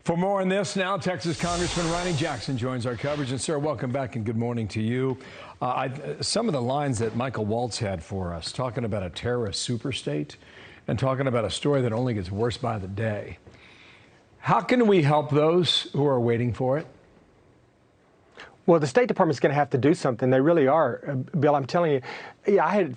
For more on this now, Texas Congressman Ronnie Jackson joins our coverage. And, sir, welcome back and good morning to you. Some of the lines that Michael Waltz had for us, talking about a terrorist superstate and talking about a story that only gets worse by the day. How can we help those who are waiting for it? Well, the State Department's going to have to do something. They really are. Bill, I'm telling you, I had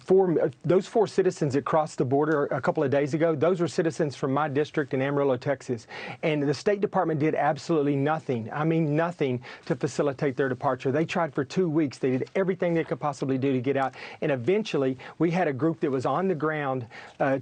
those four citizens that crossed the border a couple of days ago. Those were citizens from my district in Amarillo, Texas. And the State Department did absolutely nothing. I mean, nothing to facilitate their departure. They tried for 2 weeks. They did everything they could possibly do to get out. And eventually, we had a group that was on the ground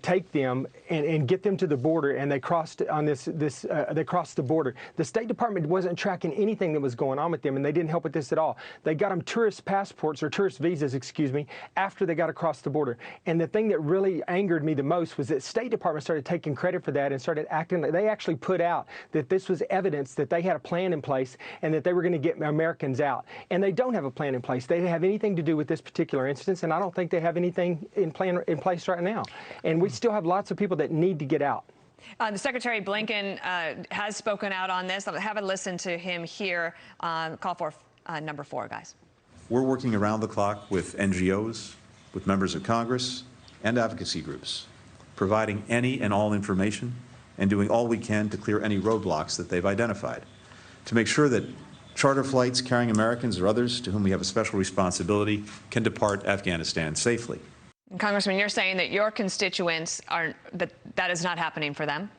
take them and get them to the border. And they crossed on they crossed the border. The State Department wasn't tracking anything that was going on with them, and they didn't help with this at all. They got them tourist passports, or tourist visas, excuse me, after they got across the border. And the thing that really angered me the most was that State Department started taking credit for that and started acting like they actually put out that this was evidence that they had a plan in place and that they were going to get Americans out. And they don't have a plan in place. They didn't have anything to do with this particular instance, and I don't think they have anything in place right now. And we still have lots of people that need to get out. The Secretary Blinken has spoken out on this. I'll have a listen to him here. Call for number 4, guys. We're working around the clock with NGOs, with members of Congress, and advocacy groups, providing any and all information and doing all we can to clear any roadblocks that they've identified, to make sure that charter flights carrying Americans or others to whom we have a special responsibility can depart Afghanistan safely. Congressman, you're saying that your constituents that is not happening for them?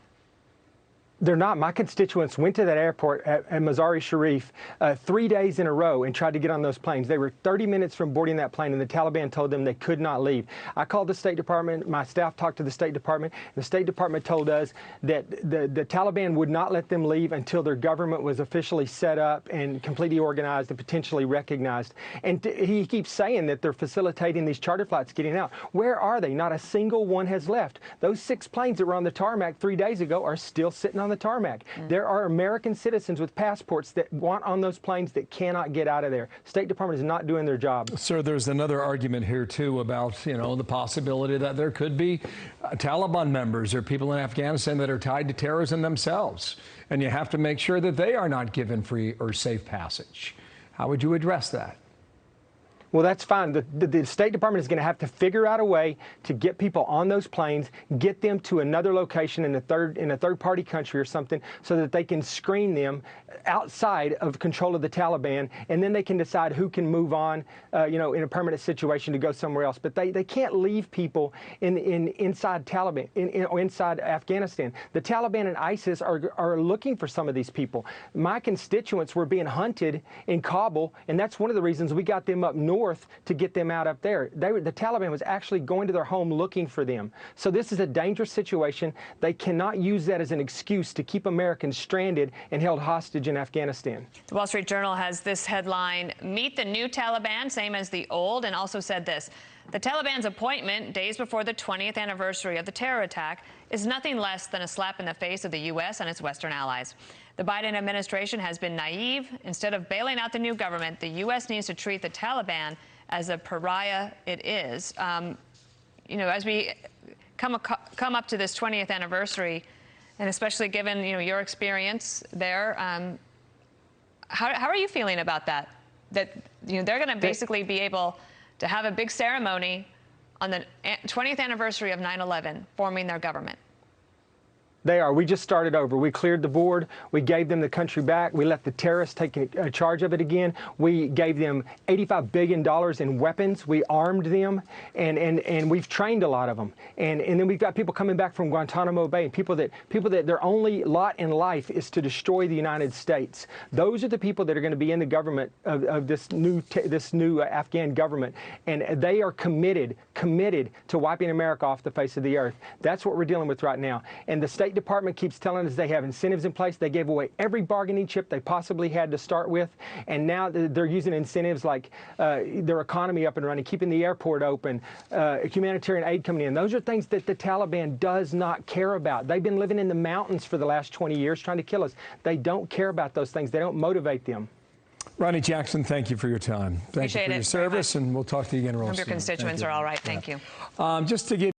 They're not. My constituents went to that airport at Mazar-i-Sharif 3 days in a row and tried to get on those planes. They were 30 minutes from boarding that plane, and the Taliban told them they could not leave. I called the State Department. My staff talked to the State Department. The State Department told us that the Taliban would not let them leave until their government was officially set up and completely organized and potentially recognized. And he keeps saying that they're facilitating these charter flights getting out. Where are they? Not a single one has left. Those 6 planes that were on the tarmac 3 days ago are still sitting on the tarmac. There are American citizens with passports that want on those planes that cannot get out of there. State Department is not doing their job. Sir, there's another argument here, too, about, the possibility that there could be Taliban members or people in Afghanistan that are tied to terrorism themselves. And you have to make sure that they are not given free or safe passage. How would you address that? Well, that's fine. The State Department is going to have to figure out a way to get people on those planes, get them to another location in a third-party country or something, so that they can screen them outside of control of the Taliban, and then they can decide who can move on, in a permanent situation to go somewhere else. But they can't leave people inside Taliban, inside Afghanistan. The Taliban and ISIS are looking for some of these people. My constituents were being hunted in Kabul, and that's one of the reasons we got them up north to get them out up there. The Taliban was actually going to their home looking for them. So this is a dangerous situation. They cannot use that as an excuse to keep Americans stranded and held hostage in Afghanistan. The Wall Street Journal has this headline, "Meet the new Taliban, same as the old," and also said this: the Taliban's appointment days before the 20th anniversary of the terror attack is nothing less than a slap in the face of the U.S. and its Western allies. The Biden administration has been naive. Instead of bailing out the new government, the U.S. needs to treat the Taliban as a pariah it is. As we come up to this 20th anniversary, and especially given your experience there, how are you feeling about that? That they're going to basically be able to have a big ceremony on the 20th anniversary of 9/11, forming their government. They are. We just started over. We cleared the board. We gave them the country back. We let the terrorists take charge of it again. We gave them $85 billion in weapons. We armed them, and we've trained a lot of them. And then we've got people coming back from Guantanamo Bay, people that their only lot in life is to destroy the United States. Those are the people that are going to be in the government of this new Afghan government, and they are committed to wiping America off the face of the earth. That's what we're dealing with right now. And the State Department keeps telling us they have incentives in place. They gave away every bargaining chip they possibly had to start with, and now they're using incentives like their economy up and running, keeping the airport open, humanitarian aid coming in. Those are things that the Taliban does not care about. They've been living in the mountains for the last 20 years trying to kill us. They don't care about those things. They don't motivate them. Ronnie Jackson, thank you for your time. Thank you for your service, and we'll talk to you again real soon. I hope your constituents are all right. Thank you. Just to give